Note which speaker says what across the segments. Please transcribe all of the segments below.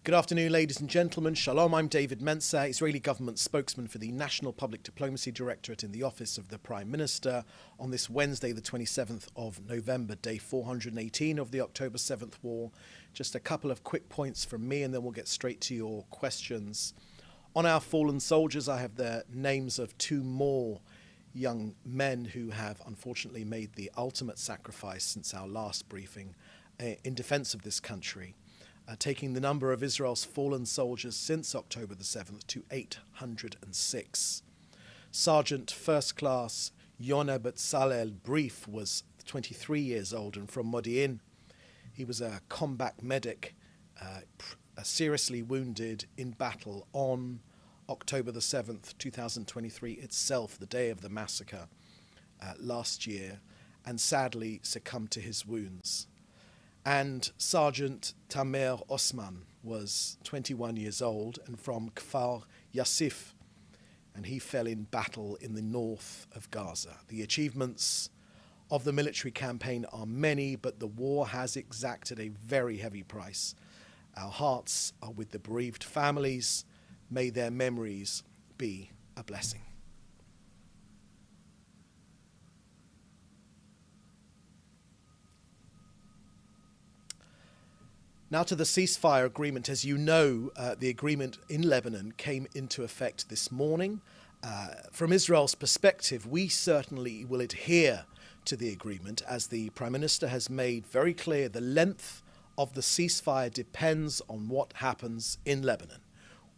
Speaker 1: Good afternoon, ladies and gentlemen. Shalom, I'm David Mencer, Israeli Government Spokesman for the National Public Diplomacy Directorate in the Office of the Prime Minister, on this Wednesday, the 27th of November, day 418 of the October 7th war. Just a couple of quick points from me, and then we'll get straight to your questions. On our fallen soldiers, I have the names of two more young men who have unfortunately made the ultimate sacrifice since our last briefing in defense of this country. Taking the number of Israel's fallen soldiers since October the 7th to 806. Sergeant First Class Yonah Betzalel Brief was 23 years old and from Modi'in. He was a combat medic, seriously wounded in battle on October the 7th, 2023 itself, the day of the massacre last year, and sadly succumbed to his wounds. And Sergeant Tamer Osman was 21 years old and from Kfar Yassif, and he fell in battle in the north of Gaza. The achievements of the military campaign are many, but the war has exacted a very heavy price. Our hearts are with the bereaved families. May their memories be a blessing. Now to the ceasefire agreement. As you know, the agreement in Lebanon came into effect this morning. From Israel's perspective, we certainly will adhere to the agreement, as the Prime Minister has made very clear. The length of the ceasefire depends on what happens in Lebanon.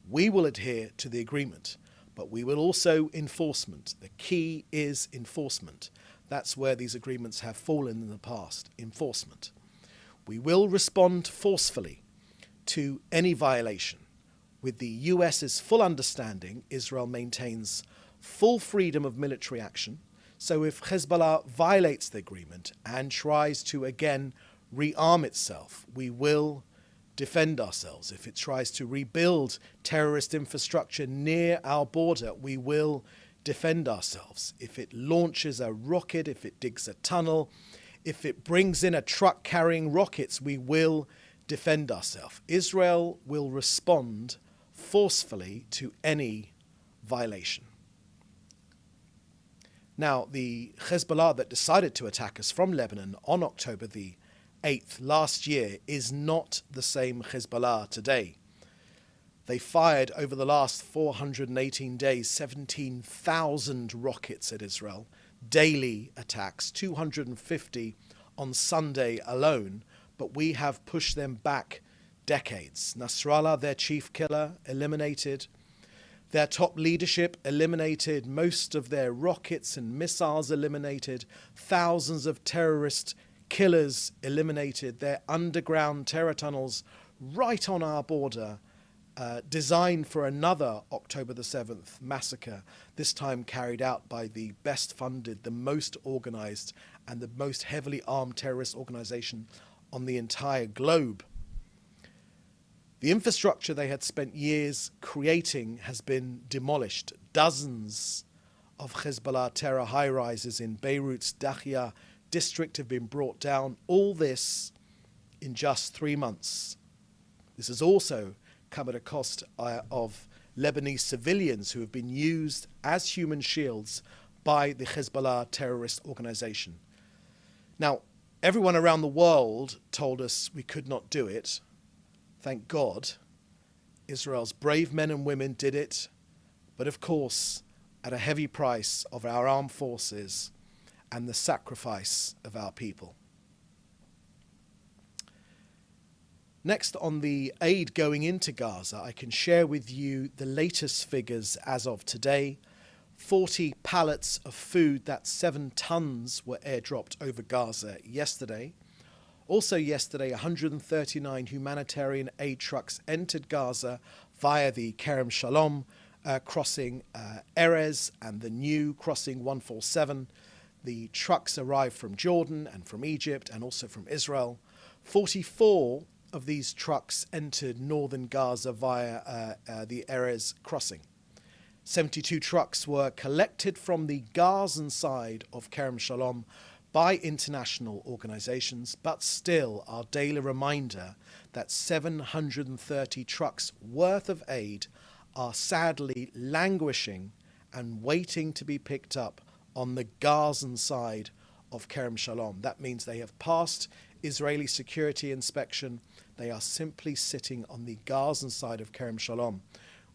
Speaker 1: We will adhere to the agreement, but we will also enforcement. The key is enforcement. That's where these agreements have fallen in the past, enforcement. We will respond forcefully to any violation. With the US's full understanding, Israel maintains full freedom of military action. So if Hezbollah violates the agreement and tries to again rearm itself, we will defend ourselves. If it tries to rebuild terrorist infrastructure near our border, we will defend ourselves. If it launches a rocket, if it digs a tunnel, if it brings in a truck carrying rockets, we will defend ourselves. Israel will respond forcefully to any violation. Now, the Hezbollah that decided to attack us from Lebanon on October the 8th last year is not the same Hezbollah today. They fired over the last 418 days 17,000 rockets at Israel. Daily attacks, 250 on Sunday alone, but we have pushed them back decades. Nasrallah, their chief killer, eliminated. Their top leadership eliminated. Most of their rockets and missiles eliminated. Thousands of terrorist killers eliminated. Their underground terror tunnels right on our border, designed for another October the 7th massacre, this time carried out by the best funded, the most organized, and the most heavily armed terrorist organization on the entire globe. The infrastructure they had spent years creating has been demolished. Dozens of Hezbollah terror high-rises in Beirut's Dakhia district have been brought down. All this in just 3 months. This has also come at a cost of Lebanese civilians who have been used as human shields by the Hezbollah terrorist organization. Now, everyone around the world told us we could not do it. Thank God, Israel's brave men and women did it, but of course, at a heavy price of our armed forces and the sacrifice of our people. Next, on the aid going into Gaza, I can share with you the latest figures as of today. 40 pallets of food, that's 7 tons, were airdropped over Gaza yesterday. Also yesterday, 139 humanitarian aid trucks entered Gaza via the Kerem Shalom crossing Erez and the new crossing 147. The trucks arrived from Jordan and from Egypt and also from Israel. 44 of these trucks entered northern Gaza via the Erez crossing. 72 trucks were collected from the Gazan side of Kerem Shalom by international organisations, but still our daily reminder that 730 trucks worth of aid are sadly languishing and waiting to be picked up on the Gazan side of Kerem Shalom. That means they have passed Israeli security inspection. They are simply sitting on the Gazan side of Kerem Shalom.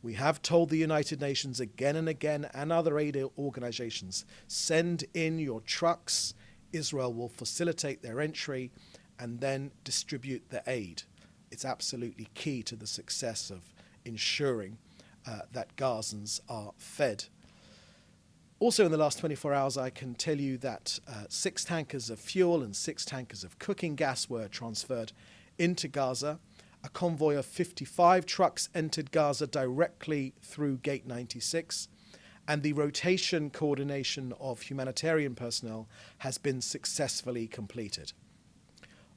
Speaker 1: We have told the United Nations again and again, and other aid organisations, send in your trucks. Israel will facilitate their entry and then distribute the aid. It's absolutely key to the success of ensuring that Gazans are fed. Also in the last 24 hours, I can tell you that 6 tankers of fuel and 6 tankers of cooking gas were transferred into Gaza. A convoy of 55 trucks entered Gaza directly through Gate 96, and the rotation coordination of humanitarian personnel has been successfully completed.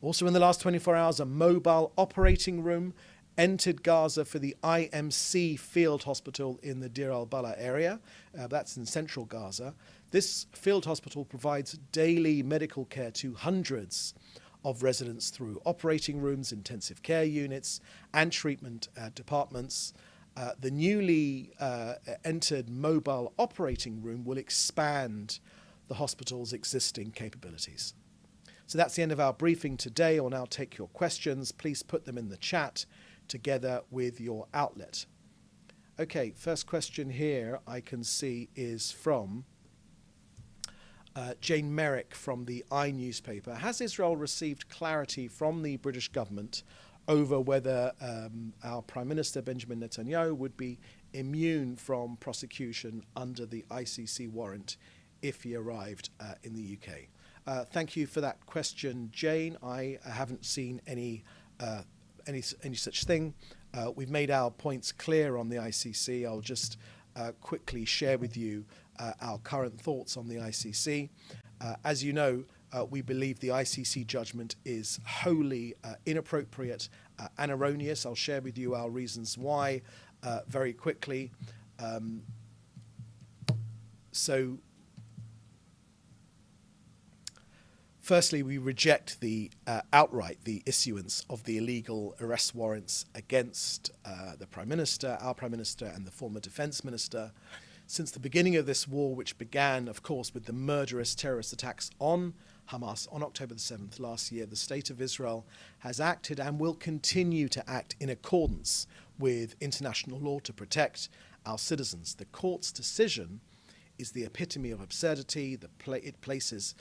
Speaker 1: Also in the last 24 hours, a mobile operating room entered Gaza for the IMC field hospital in the Deir al-Balah area. That's in central Gaza. This field hospital provides daily medical care to hundreds of residents through operating rooms, intensive care units, and treatment departments. The newly entered mobile operating room will expand the hospital's existing capabilities. So that's the end of our briefing today. I'll now take your questions. Please put them in the chat together with your outlet. Okay, first question here I can see is from Jane Merrick from the I newspaper. Has Israel received clarity from the British government over whether our Prime Minister Benjamin Netanyahu would be immune from prosecution under the ICC warrant if he arrived in the UK? Thank you for that question, Jane. I haven't seen any such thing. We've made our points clear on the ICC. I'll just quickly share with you our current thoughts on the ICC. As you know, we believe the ICC judgment is wholly inappropriate and erroneous. I'll share with you our reasons why very quickly. Firstly, we reject outright the issuance of the illegal arrest warrants against the Prime Minister, our Prime Minister, and the former Defence Minister. Since the beginning of this war, which began, of course, with the murderous terrorist attacks on Hamas on October the 7th last year, the State of Israel has acted and will continue to act in accordance with international law to protect our citizens. The court's decision is the epitome of absurdity. It places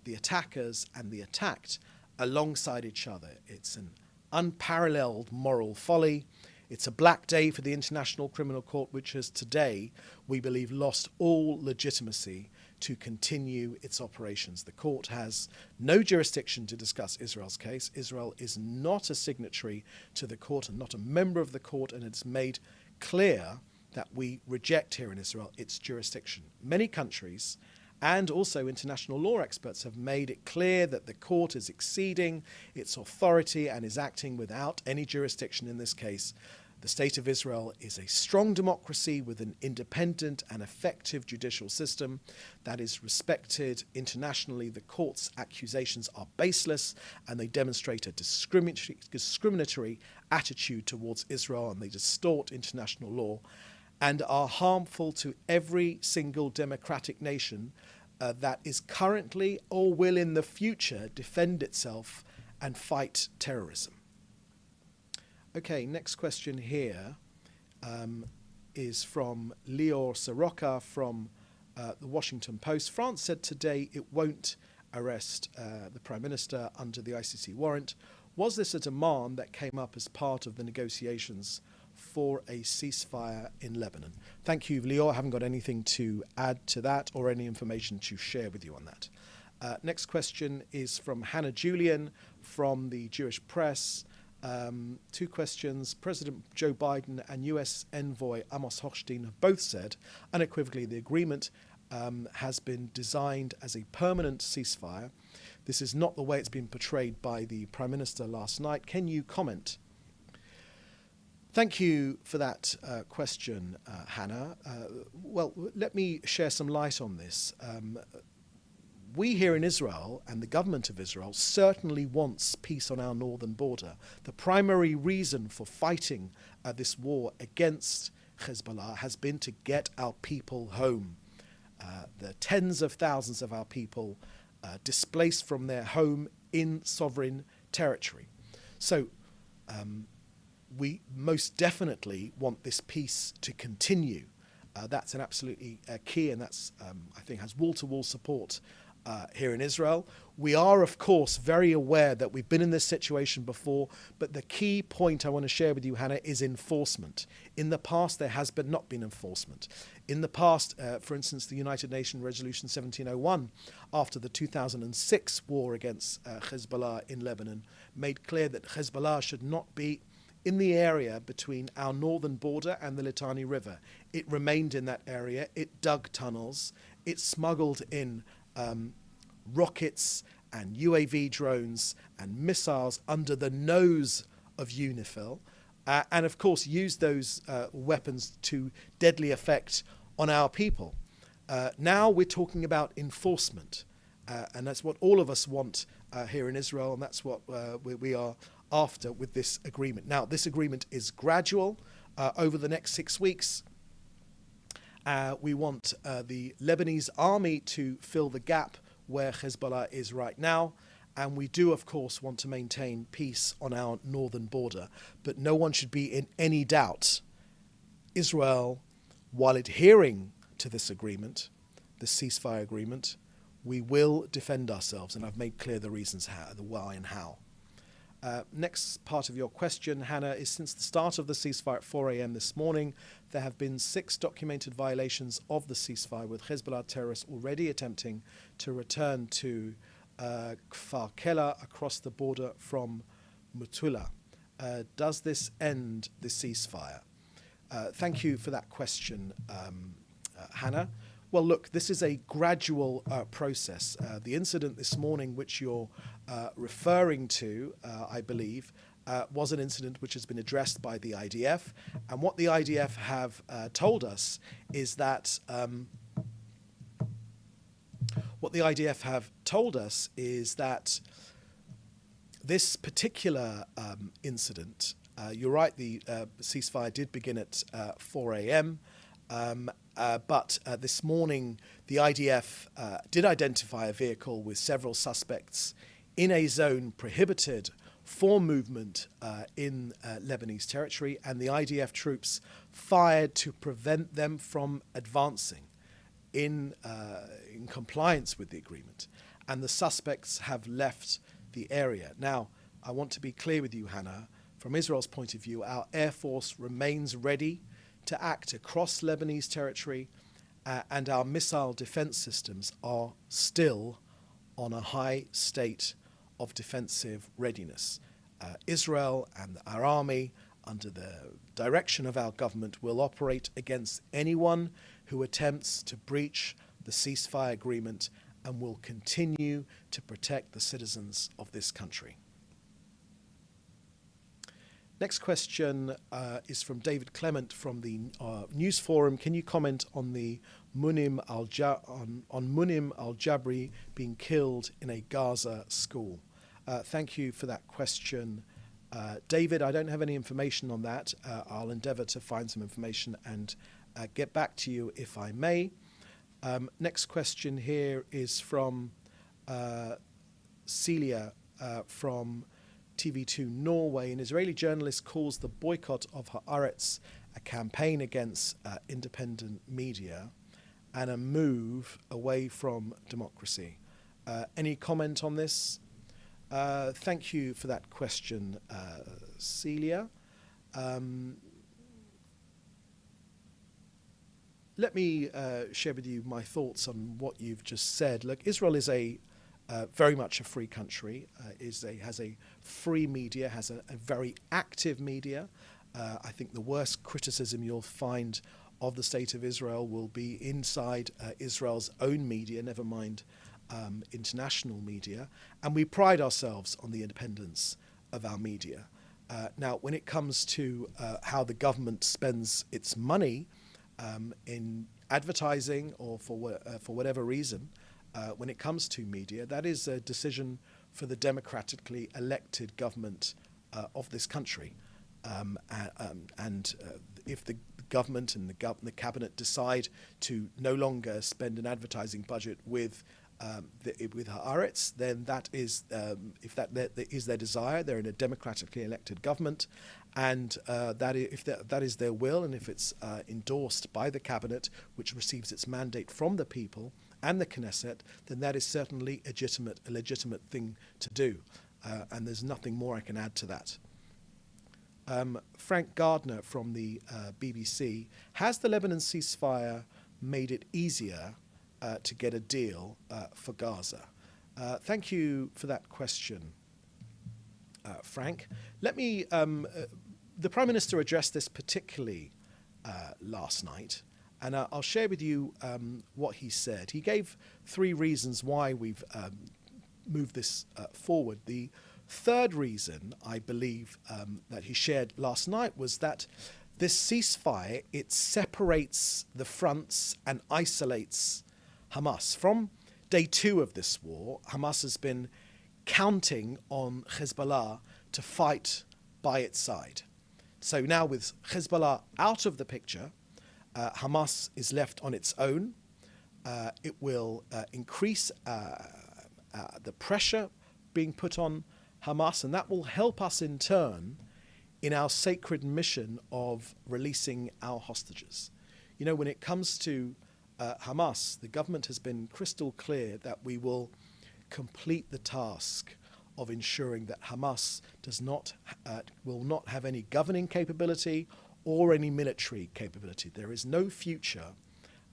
Speaker 1: the attackers and the attacked alongside each other. It's an unparalleled moral folly. It's a black day for the International Criminal Court, which has today, we believe, lost all legitimacy to continue its operations. The court has no jurisdiction to discuss Israel's case. Israel is not a signatory to the court and not a member of the court, and it's made clear that we reject here in Israel its jurisdiction. Many countries and also international law experts have made it clear that the court is exceeding its authority and is acting without any jurisdiction in this case. The State of Israel is a strong democracy with an independent and effective judicial system that is respected internationally. The court's accusations are baseless and they demonstrate a discriminatory attitude towards Israel, and they distort international law and are harmful to every single democratic nation that is currently or will in the future defend itself and fight terrorism. Okay, next question here is from Lior Soroka from the Washington Post. France said today it won't arrest the Prime Minister under the ICC warrant. Was this a demand that came up as part of the negotiations for a ceasefire in Lebanon? Thank you, Lior. I haven't got anything to add to that or any information to share with you on that. Next question is from Hannah Julian from the Jewish Press. 2 questions. President Joe Biden and US envoy Amos Hochstein have both said unequivocally the agreement has been designed as a permanent ceasefire. This is not the way it's been portrayed by the Prime Minister last night. Can you comment? Thank you for that question, Hannah. Well, let me share some light on this. we here in Israel and the government of Israel certainly wants peace on our northern border. The primary reason for fighting this war against Hezbollah has been to get our people home. The tens of thousands of our people displaced from their home in sovereign territory. So we most definitely want this peace to continue. That's an absolutely key, and that's, I think, has wall-to-wall support here in Israel. We are, of course, very aware that we've been in this situation before, but the key point I want to share with you, Hannah, is enforcement. In the past, there has not been enforcement. In the past, for instance, the United Nations Resolution 1701, after the 2006 war against Hezbollah in Lebanon, made clear that Hezbollah should not be in the area between our northern border and the Litani River. It remained in that area. It dug tunnels. It smuggled in rockets and UAV drones and missiles under the nose of UNIFIL, and of course used those weapons to deadly effect on our people. Now we're talking about enforcement, and that's what all of us want here in Israel, and that's what we are after with this agreement. Now, this agreement is gradual. Over the next 6 weeks, we want the Lebanese army to fill the gap where Hezbollah is right now, and we do, of course, want to maintain peace on our northern border. But no one should be in any doubt. Israel, while adhering to this agreement, the ceasefire agreement, we will defend ourselves, and I've made clear the reasons how, the why and how. Next part of your question, Hannah, is since the start of the ceasefire at 4 a.m. this morning, there have been 6 documented violations of the ceasefire, with Hezbollah terrorists already attempting to return to Kfar Kela across the border from Mutula. Does this end the ceasefire? Thank you for that question, Hannah. Well, look, this is a gradual process. The incident this morning, which you're referring to, I believe, was an incident which has been addressed by the IDF. And what the IDF have told us is that this particular incident, you're right, the ceasefire did begin at 4 a.m. But this morning, the IDF did identify a vehicle with several suspects in a zone prohibited for movement in Lebanese territory, and the IDF troops fired to prevent them from advancing in compliance with the agreement. And the suspects have left the area. Now, I want to be clear with you, Hannah. From Israel's point of view, our Air Force remains ready to act across Lebanese territory, and our missile defense systems are still on a high state of defensive readiness. Israel and our army, under the direction of our government, will operate against anyone who attempts to breach the ceasefire agreement and will continue to protect the citizens of this country. Next question is from David Clement from the News Forum. Can you comment on the Munim al-Jabri being killed in a Gaza school? Thank you for that question, David. I don't have any information on that. I'll endeavour to find some information and get back to you if I may. Next question here is from Celia from TV2 Norway. An Israeli journalist calls the boycott of Haaretz a campaign against independent media and a move away from democracy. Any comment on this? Thank you for that question, Celia. Let me share with you my thoughts on what you've just said. Look, Israel is very much a free country, has a free media, has a very active media. I think the worst criticism you'll find of the state of Israel will be inside Israel's own media, never mind international media. And we pride ourselves on the independence of our media. Now, when it comes to how the government spends its money in advertising or for whatever reason, when it comes to media, that is a decision for the democratically elected government of this country. And if the government and the cabinet decide to no longer spend an advertising budget with Haaretz, then that is, if that is their desire, they're in a democratically elected government, and if that is their will, and if it's endorsed by the cabinet, which receives its mandate from the people and the Knesset, then that is certainly a legitimate thing to do, and there's nothing more I can add to that. Frank Gardner from the BBC: has the Lebanon ceasefire made it easier to get a deal for Gaza? Thank you for that question, Frank. Let me. The Prime Minister addressed this particularly last night, and I'll share with you what he said. He gave 3 reasons why we've moved this forward. The third reason, I believe, that he shared last night was that this ceasefire, it separates the fronts and isolates Hamas. From day 2 of this war, Hamas has been counting on Hezbollah to fight by its side. So now with Hezbollah out of the picture, Hamas is left on its own. It will increase the pressure being put on Hamas, and that will help us in turn in our sacred mission of releasing our hostages. You know, when it comes to Hamas, the government has been crystal clear that we will complete the task of ensuring that Hamas will not have any governing capability or any military capability. There is no future,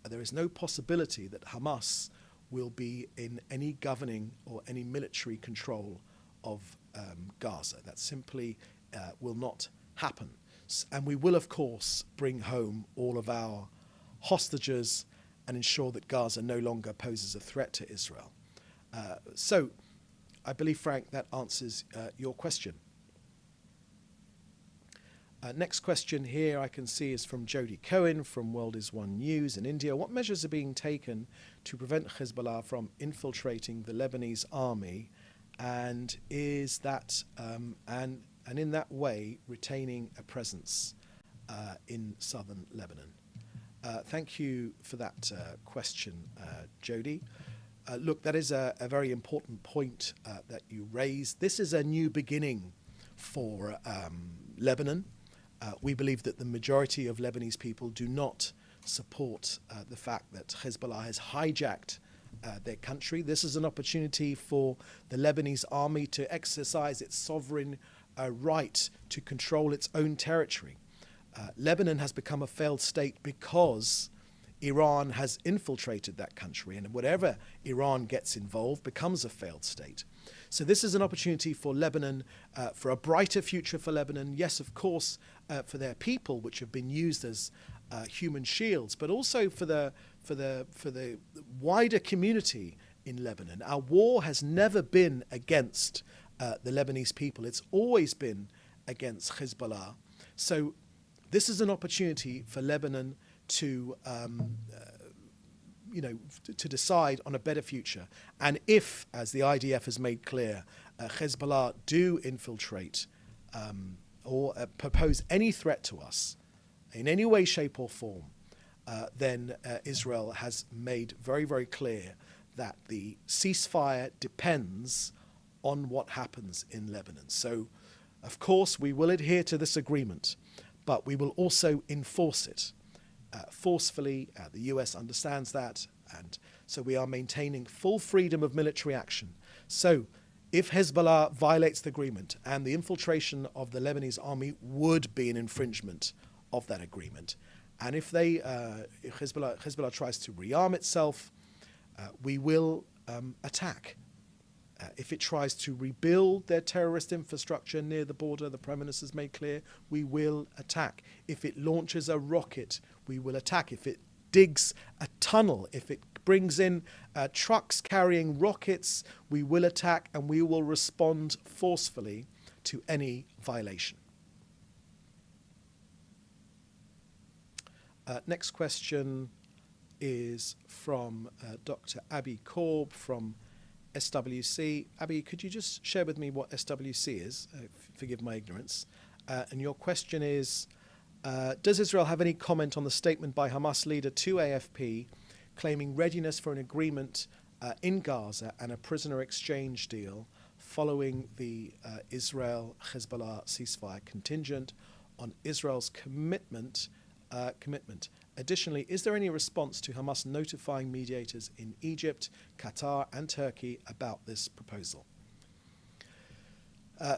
Speaker 1: there is no possibility that Hamas will be in any governing or any military control of Gaza. That simply will not happen. And we will, of course, bring home all of our hostages and ensure that Gaza no longer poses a threat to Israel. So I believe, Frank, that answers your question. Next question here I can see is from Jody Cohen from World is One News in India. What measures are being taken to prevent Hezbollah from infiltrating the Lebanese army, and is that and in that way retaining a presence in southern Lebanon? Thank you for that question, Jody. Look, that is a very important point that you raised. This is a new beginning for Lebanon. We believe that the majority of Lebanese people do not support the fact that Hezbollah has hijacked their country. This is an opportunity for the Lebanese army to exercise its sovereign right to control its own territory. Lebanon has become a failed state because Iran has infiltrated that country, and whatever Iran gets involved becomes a failed state. So this is an opportunity for Lebanon, for a brighter future for Lebanon. Yes, of course, for their people, which have been used as human shields, but also for the wider community in Lebanon. Our war has never been against the Lebanese people. It's always been against Hezbollah. So this is an opportunity for Lebanon to to decide on a better future. And if, as the IDF has made clear, Hezbollah do infiltrate or propose any threat to us in any way, shape or form, then Israel has made very, very clear that the ceasefire depends on what happens in Lebanon. So, of course, we will adhere to this agreement, but we will also enforce it forcefully. The US understands that, and so we are maintaining full freedom of military action. So if Hezbollah violates the agreement, and the infiltration of the Lebanese army would be an infringement of that agreement, and if Hezbollah tries to rearm itself, we will attack. If it tries to rebuild their terrorist infrastructure near the border, the Prime Minister has made clear, we will attack. If it launches a rocket, we will attack. If it digs a tunnel, if it brings in trucks carrying rockets, we will attack, and we will respond forcefully to any violation. Next question is from Dr. Abby Korb from SWC. Abby, could you just share with me what SWC is? Forgive my ignorance. And your question is, does Israel have any comment on the statement by Hamas leader to AFP claiming readiness for an agreement in Gaza and a prisoner exchange deal following the Israel-Hezbollah ceasefire contingent on Israel's commitment? Additionally, is there any response to Hamas notifying mediators in Egypt, Qatar and Turkey about this proposal?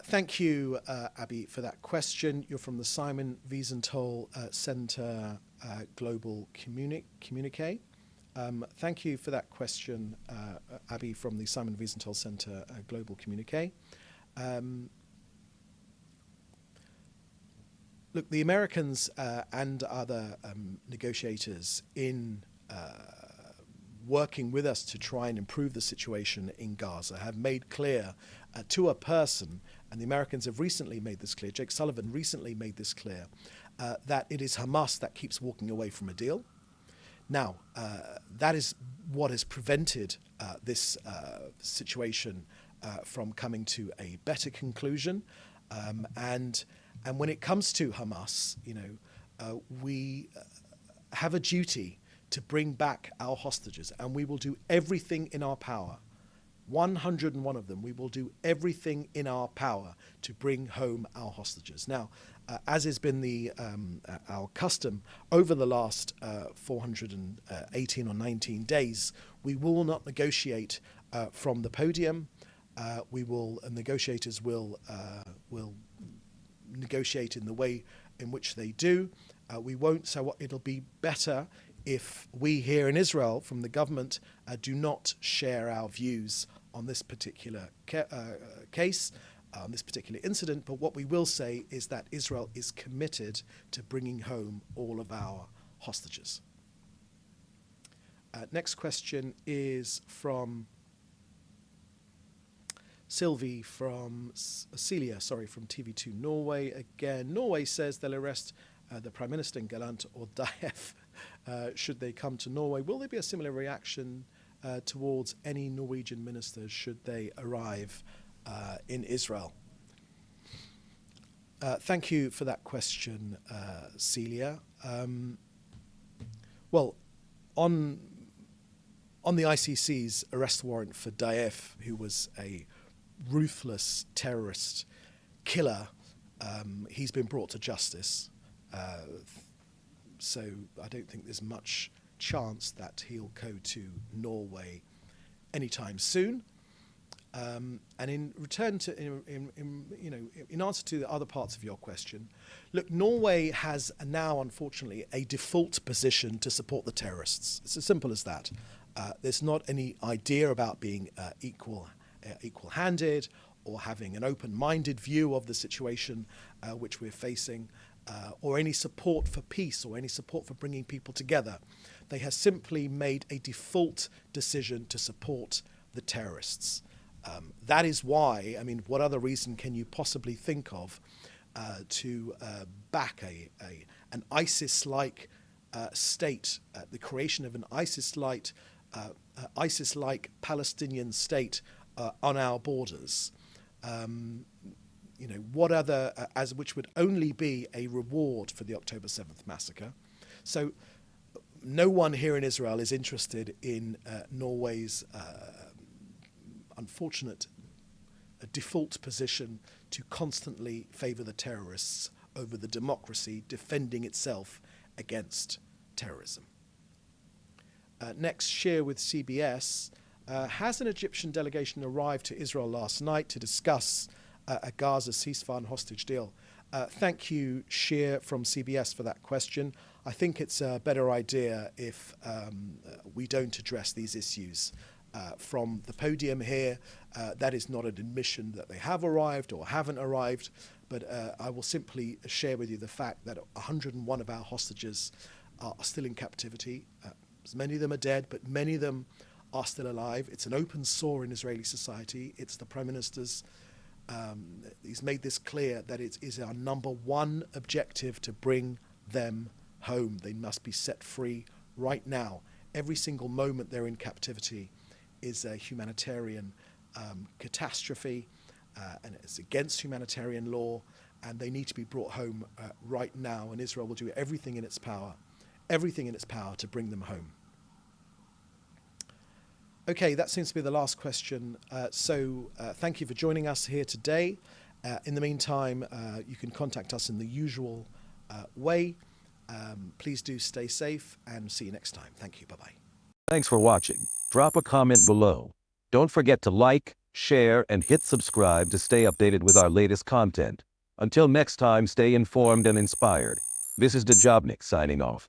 Speaker 1: Thank you, Abby, for that question. You're from the Simon Wiesenthal Center Global Communique. Thank you for that question, Abby, from the Simon Wiesenthal Center Global Communique. Look, the Americans and other negotiators in working with us to try and improve the situation in Gaza have made clear to a person, and the Americans have recently made this clear, Jake Sullivan recently made this clear, that it is Hamas that keeps walking away from a deal. Now, that is what has prevented this situation from coming to a better conclusion. And when it comes to Hamas, we have a duty to bring back our hostages, and we will do everything in our power. 101 of them, we will do everything in our power to bring home our hostages. Now, as has been our custom over the last 418 or 19 days, we will not negotiate from the podium. Negotiators will negotiate in the way in which they do. We won't. So it'll be better if we here in Israel, from the government, do not share our views on this particular case, on this particular incident. But what we will say is that Israel is committed to bringing home all of our hostages. Next question is from Celia from TV2 Norway. Again, Norway says they'll arrest the Prime Minister in Galant or Daef should they come to Norway. Will there be a similar reaction towards any Norwegian ministers should they arrive in Israel? Thank you for that question, Celia. Well, on the ICC's arrest warrant for Daef, who was a ruthless terrorist killer, he's been brought to justice. So I don't think there's much chance that he'll go to Norway anytime soon. And in return to, in answer to the other parts of your question, look, Norway has now, unfortunately, a default position to support the terrorists. It's as simple as that. There's not any idea about being equal-handed or having an open-minded view of the situation which we're facing, or any support for peace or any support for bringing people together. They have simply made a default decision to support the terrorists. That is why, what other reason can you possibly think of to back an ISIS-like state, the creation of an ISIS-like Palestinian state on our borders? What other, which would only be a reward for the October 7th massacre. So no one here in Israel is interested in Norway's unfortunate default position to constantly favor the terrorists over the democracy defending itself against terrorism. Next, share with CBS. Has an Egyptian delegation arrived to Israel last night to discuss a Gaza ceasefire and hostage deal? Thank you, Sheer from CBS, for that question. I think it's a better idea if we don't address these issues from the podium here. That is not an admission that they have arrived or haven't arrived, but I will simply share with you the fact that 101 of our hostages are still in captivity. Many of them are dead, but many of them are still alive. It's an open sore in Israeli society. It's the Prime Minister's he's made this clear that it is our number one objective to bring them home. They must be set free right now. Every single moment they're in captivity is a humanitarian catastrophe, and it's against humanitarian law, and they need to be brought home right now, and Israel will do everything in its power to bring them home. Okay, that seems to be the last question. So thank you for joining us here today. In the meantime, you can contact us in the usual way. Please do stay safe and see you next time. Thank you. Bye-bye.
Speaker 2: Thanks for watching. Drop a comment below. Don't forget to like, share, and hit subscribe to stay updated with our latest content. Until next time, stay informed and inspired. This is Djobnik signing off.